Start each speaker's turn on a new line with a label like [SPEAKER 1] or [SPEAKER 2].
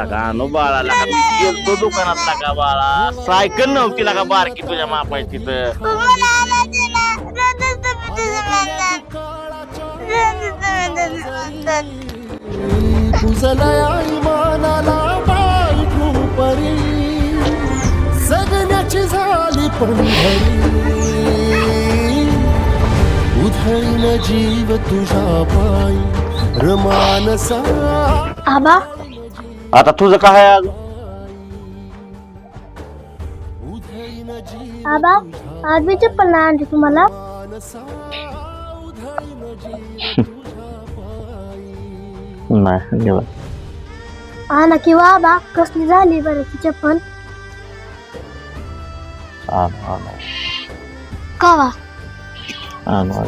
[SPEAKER 1] लगा आणू बाळाला का मी गेलतो दुकानात लागा बाळा सायकल नव्हती लागा बारकी तुझ्या मापायची तिथं
[SPEAKER 2] मला आणायचे ना रोजच तुम्ही तसं म्हणतात रोजच तुम्ही तसं म्हणतात
[SPEAKER 3] तुझलया इमानाला बायकू परी जगण्याची झाली पंढरी उधळीन जीव तुझ्या पायी रमानसा
[SPEAKER 2] आबा
[SPEAKER 1] आता तुझं काय आहे अजून
[SPEAKER 3] उधळीन जीव
[SPEAKER 2] आबा आज मी चप्पल नाही आणली तुम्हाला
[SPEAKER 3] मानसा उधळीन जीव तुझ्या पायी
[SPEAKER 1] नाही गेला
[SPEAKER 2] आणा किंवा आबा कसली झाली बरं ती चप्पल
[SPEAKER 1] आणू
[SPEAKER 2] कवा
[SPEAKER 1] आणू